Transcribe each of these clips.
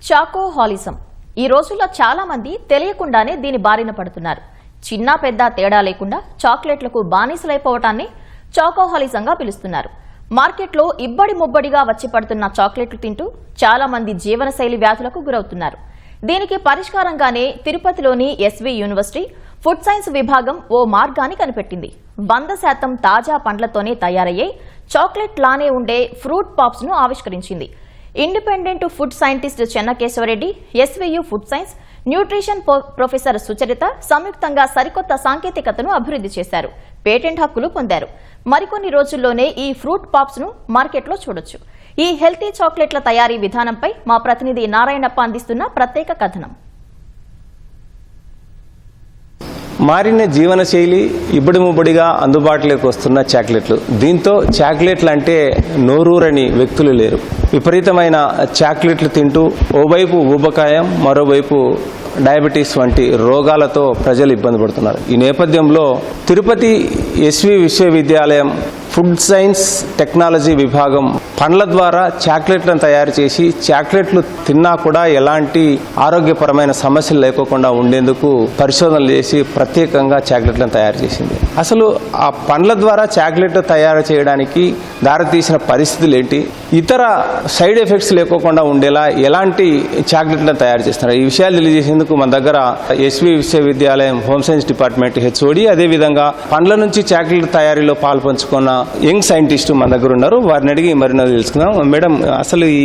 చాకోహాలిజం ఈ రోజుల్లో చాలా మంది తెలియకుండానే దీని బారిన పడుతున్నారు. చిన్న పెద్ద తేడా లేకుండా చాక్లెట్లకు బానిసలైపోవటాన్ని చాకోహాలిజంగా పిలుస్తున్నారు. మార్కెట్లో ఇబ్బడి ముబ్బడిగా వచ్చి పడుతున్న చాక్లెట్లు తింటూ చాలా మంది జీవనశైలి వ్యాధులకు గురవుతున్నారు. దీనికి పరిష్కారంగానే తిరుపతిలోని ఎస్వి యూనివర్సిటీ ఫుడ్ సైన్స్ విభాగం ఓ మార్గాన్ని కనిపెట్టింది. 100% తాజా పండ్లతోనే తయారయ్యే చాక్లెట్ లానే ఉండే ఫ్రూట్ పాప్స్ ను ఆవిష్కరించింది. Independent food scientist Chennakesava Reddy, SVU food science, nutrition professor Sucharitha సంయుక్తంగా సరికొత్త సాంకేతికతను అభివృద్ధి చేశారు. పేటెంట్ హక్కులు పొందారు. మరికొన్ని రోజుల్లోనే ఈ ఫ్రూట్ పాప్స్ ను మార్కెట్లో చూడొచ్చు. ఈ హెల్తీ చాక్లెట్ల తయారీ విధానంపై మా ప్రతినిధి నారాయణప్ప అందిస్తున్న ప్రత్యేక కథనం. మారిన జీవనశైలి ఇబ్బడి ముబ్బడిగా అందుబాటులోకి వస్తున్న చాక్లెట్లు. దీంతో చాక్లెట్లు అంటే నోరూరని వ్యక్తులు లేరు. విపరీతమైన చాక్లెట్లు తింటూ ఓవైపు ఊబకాయం, మరోవైపు డయాబెటీస్ వంటి రోగాలతో ప్రజలు ఇబ్బంది పడుతున్నారు. ఈ నేపథ్యంలో తిరుపతి ఎస్వి విశ్వవిద్యాలయం ఫుడ్ సైన్స్ టెక్నాలజీ విభాగం పండ్ల ద్వారా చాక్లెట్లను తయారు చేసి చాక్లెట్లు తిన్నా కూడా ఎలాంటి ఆరోగ్యపరమైన సమస్యలు లేకోకుండా ఉండేందుకు పరిశోధనలు చేసి ప్రత్యేకంగా చాక్లెట్లను తయారు చేసింది. అసలు ఆ పండ్ల ద్వారా చాక్లెట్ తయారు చేయడానికి దారితీసిన పరిస్థితులు ఏంటి, ఇతర సైడ్ ఎఫెక్ట్స్ లేకోకుండా ఉండేలా ఎలాంటి చాక్లెట్లను తయారు చేస్తున్నారు, ఈ విషయాలు తెలియజేసేందుకు మన దగ్గర ఎస్వి విశ్వవిద్యాలయం హోమ్ సైన్స్ డిపార్ట్మెంట్ హెచ్ఓడి, అదేవిధంగా పండ్ల నుంచి చాక్లెట్ తయారీలో పాల్పంచుకున్న యంగ్ సైంటిస్ట్ మన దగ్గర ఉన్నారు. వారిని అడిగి మరిన్నో తెలుసుకుందాం. మేడం, అసలు ఈ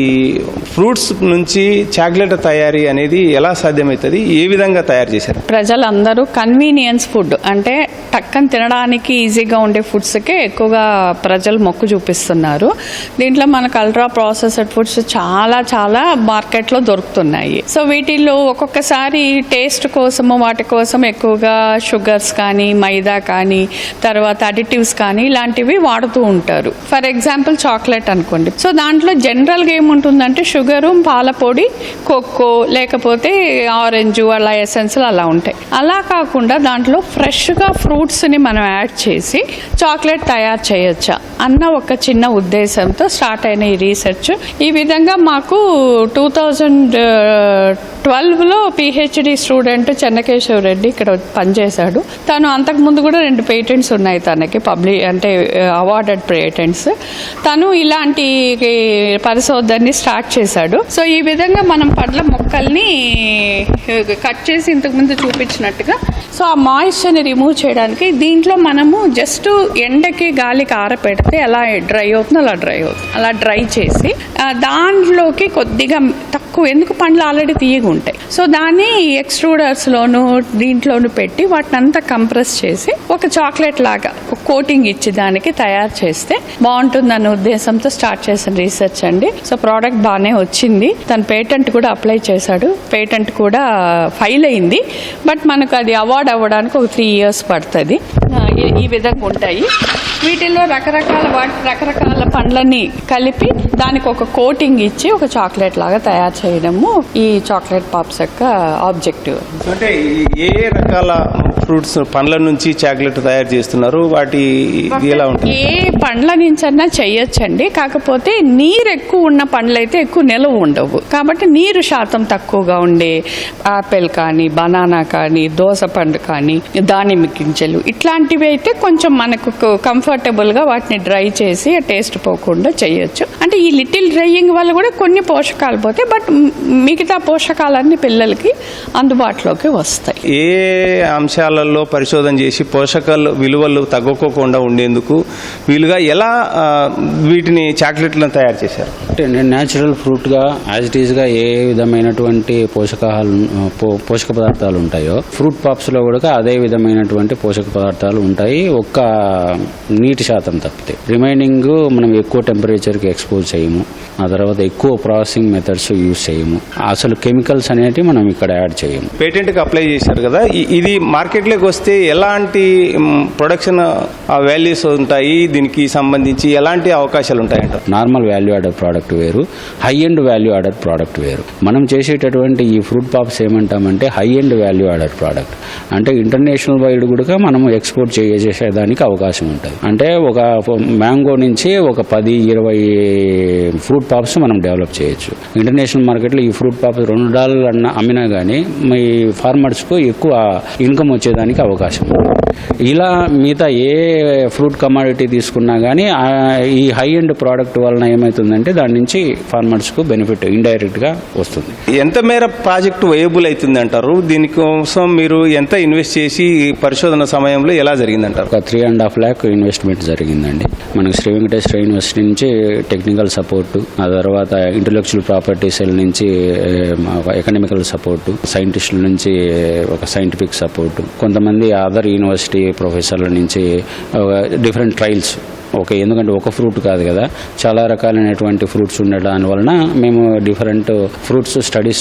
ఫ్రూట్స్ నుంచి చాక్లెట్ తయారీ అనేది ఎలా సాధ్యమవుతుంది, ఏ విధంగా తయారు చేశారు? ప్రజలందరూ కన్వీనియన్స్ ఫుడ్ అంటే టక్కన తినడానికి ఈజీగా ఉండే ఫుడ్స్కే ఎక్కువగా ప్రజలు మొక్కు చూపిస్తున్నారు. దీంట్లో మనకు అల్ట్రా ప్రాసెస్డ్ ఫుడ్స్ చాలా మార్కెట్లో దొరుకుతున్నాయి. సో వీటిల్లో ఒక్కొక్కసారి టేస్ట్ కోసము వాటి కోసం ఎక్కువగా షుగర్స్ కానీ, మైదా కానీ, తర్వాత అడిటివ్స్ కానీ ఇలాంటివి వాడుతూ ఉంటారు. ఫర్ ఎగ్జాంపుల్ చాక్లెట్ అనుకోండి. సో దాంట్లో జనరల్గా ఏముంటుందంటే షుగరు, పాలపొడి, కోకో, లేకపోతే ఆరెంజ్ అలా ఎసెన్స్లు అలా ఉంటాయి. అలా కాకుండా దాంట్లో ఫ్రెష్గా ఫ్రూట్స్ని మనం యాడ్ చేసి చాక్లెట్ తయారు చేయొచ్చా అన్న ఒక చిన్న ఉద్దేశంతో స్టార్ట్ అయిన ఈ రీసెర్చ్. ఈ విధంగా మాకు 2012లో పిహెచ్డి స్టూడెంట్ చెన్నకేశవరెడ్డి ఇక్కడ పనిచేశాడు. తను అంతకుముందు కూడా 2 పేటెంట్స్ ఉన్నాయి తనకి, అంటే అవార్డెడ్ పేటెంట్స్. తను ఇలాంటి పరిశోధనని స్టార్ట్ చేశాడు. సో ఈ విధంగా మనం పండ్ల మొక్కల్ని కట్ చేసి ఇంతకుముందు చూపించినట్టుగా సో ఆ మాయిశ్చర్ని రిమూవ్ చేయడానికి దీంట్లో మనము జస్ట్ ఎండకి గాలికి ఆరపెడితే ఎలా డ్రై అవుతుందో అలా డ్రై చేసి దాంట్లోకి కొద్దిగా తక్కువ, ఎందుకు పండ్లు ఆల్రెడీ తీయగా ఉంటాయి, సో దాన్ని ఎక్స్ట్రూడర్స్లోను దీంట్లోనూ పెట్టి వాటిని అంతా కంప్రెస్ చేసి ఒక చాక్లెట్ లాగా ఒక కోటింగ్ ఇచ్చి దానికి తయారు చేస్తే బాగుంటుందన్న ఉద్దేశంతో స్టార్ట్ చేసిన రీసెర్చ్ అండి. సో ప్రోడక్ట్ బాగానే వచ్చింది. తన పేటెంట్ కూడా అప్లై చేశాడు. పేటెంట్ కూడా ఫైల్ అయింది. బట్ మనకు అది అవార్డు అవ్వడానికి ఒక 3 years పడుతుంది. ఈ విధంగా ఉంటాయి. వీటిల్లో రకరకాల పండ్లని కలిపి దానికి ఒక కోటింగ్ ఇచ్చి ఒక చాక్లెట్ లాగా తయారు చేయడము ఈ చాక్లెట్ పాప్స్ యొక్క ఆబ్జెక్టివ్. అంటే ఏ రకాల ఫ్రూట్స్ పండ్ల నుంచి చాక్లెట్ తయారు చేస్తున్నారు, వాటి ఎలా ఉంటుంది? ఏ పండ్ల నుంచి అన్నా చేయొచ్చండి. కాకపోతే నీరు ఎక్కువ ఉన్న పండ్లు అయితే ఎక్కువ నిలవ ఉండవు. కాబట్టి నీరు శాతం తక్కువగా ఉండే ఆపిల్ కానీ, బనానా కానీ, దోస పండు కానీ, దానిమ్మ గింజలు ఇట్లాంటివి అయితే కొంచెం మనకు కంఫర్టబుల్ గా వాటిని డ్రై చేసి టేస్ట్ పోకుండా చేయొచ్చు. అంటే ఈ లిటిల్ డ్రైయింగ్ వల్ల కూడా కొన్ని పోషకాలు పోతాయి, బట్ మిగతా పోషకాలన్నీ పిల్లలకి అందుబాటులోకి వస్తాయి. ఏ అంశాలలో పరిశోధన చేసి పోషకాలు విలువలు తగ్గుకోకుండా ఉండేందుకు వీలుగా ఎలా వీటిని చాక్లెట్లను తయారు చేశారు? అంటే న్యాచురల్ ఫ్రూట్గా యాజ్ ఇట్ ఈస్గా ఏ విధమైనటువంటి పోషక పదార్థాలు ఉంటాయో ఫ్రూట్ పాప్స్లో కూడా అదే విధమైనటువంటి పోషక పదార్థాలు ఉంటాయి. ఒక్క నీటి శాతం తప్పితే రిమైనింగ్ మనం ఎక్కువ టెంపరేచర్కి ఎక్స్పోజ్ చేయము. ఆ తర్వాత ఎక్కువ ప్రాసెసింగ్ మెథడ్స్ యూజ్ చేయము. అసలు కెమికల్స్ అనేవి మనం ఇక్కడ యాడ్ చేయము. పేటెంట్కి అప్లై చేశారు కదా, ఇది మార్కెట్ మార్కెట్లోకి వస్తే ఎలాంటి ప్రొడక్షన్ వాల్యూస్ ఉంటాయి, దీనికి సంబంధించి ఎలాంటి అవకాశాలు ఉంటాయంటారు? నార్మల్ వాల్యూ యాడెడ్ ప్రోడక్ట్ వేరు, high end value added product వేరు. మనం చేసేటటువంటి ఈ ఫ్రూట్ పాప్స్ ఏమంటామంటే high end value added product. అంటే ఇంటర్నేషనల్ వైడ్ కూడా మనం ఎక్స్పోర్ట్ చేసేదానికి అవకాశం ఉంటుంది. అంటే ఒక మ్యాంగో నుంచి ఒక 10-20 ఫ్రూట్ పాప్స్ మనం డెవలప్ చేయొచ్చు. ఇంటర్నేషనల్ మార్కెట్లో ఈ ఫ్రూట్ పాప్స్ $2 అమ్మినా కానీ మీ ఫార్మర్స్కు ఎక్కువ ఇన్కమ్ వచ్చేదానికి అవకాశం ఉంది. ఇలా మిగతా ఏ ఫ్రూట్ కమాడిటీ తీసుకున్నా కానీ ఈ హై ఎండ్ ప్రోడక్ట్ వలన ఏమవుతుందంటే దాని నుంచి ఫార్మర్స్కు బెనిఫిట్ ఇండైరెక్ట్గా వస్తుంది. ఎంత మేర ప్రాజెక్టు వయబుల్ అవుతుంది అంటారు? దీనికోసం మీరు ఎంత ఇన్వెస్ట్ చేసి పరిశోధన సమయంలో ఎలా జరిగిందంటారు? ఒక 3.5 lakh ఇన్వెస్ట్మెంట్ జరిగిందండి. మనకు శ్రీ వెంకటేశ్వర యూనివర్సిటీ నుంచి టెక్నికల్ సపోర్టు, ఆ తర్వాత ఇంటలెక్చువల్ ప్రాపర్టీ సెల్ నుంచి ఎకనామికల్ సపోర్టు, సైంటిస్టుల నుంచి ఒక సైంటిఫిక్ సపోర్టు, కొంతమంది అదర్ యూనివర్సిటీ ప్రొఫెసర్ల నుంచి డిఫరెంట్ ట్రయల్స్. ఎందుకంటే ఒక ఫ్రూట్ కాదు కదా, చాలా రకాలైనటువంటి ఫ్రూట్స్ ఉండడం వలన మేము డిఫరెంట్ ఫ్రూట్స్ స్టడీస్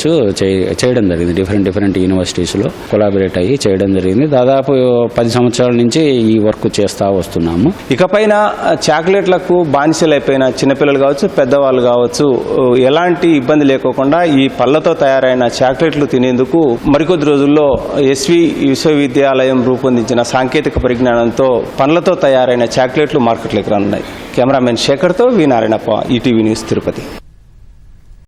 చేయడం జరిగింది. డిఫరెంట్ యూనివర్సిటీస్లో కొలాబరేట్ అయ్యి చేయడం జరిగింది. దాదాపు 10 సంవత్సరాల నుంచి ఈ వర్క్ చేస్తూ వస్తున్నాము. ఇకపైన చాక్లెట్లకు బానిసలైపోయిన చిన్నపిల్లలు కావచ్చు, పెద్దవాళ్ళు కావచ్చు, ఎలాంటి ఇబ్బంది లేకోకుండా ఈ పళ్ళతో తయారైన చాక్లెట్లు తినేందుకు మరికొద్ది రోజుల్లో ఎస్వి విశ్వవిద్యాలయం రూపొందించిన సాంకేతిక పరిజ్ఞానంతో పండ్లతో తయారైన చాక్లెట్లు మార్కెట్లోకి రానున్నాయి. కెమెరామెన్ శేఖర్తో వి నారాయణప్ప, ఈటీవీ న్యూస్, తిరుపతి.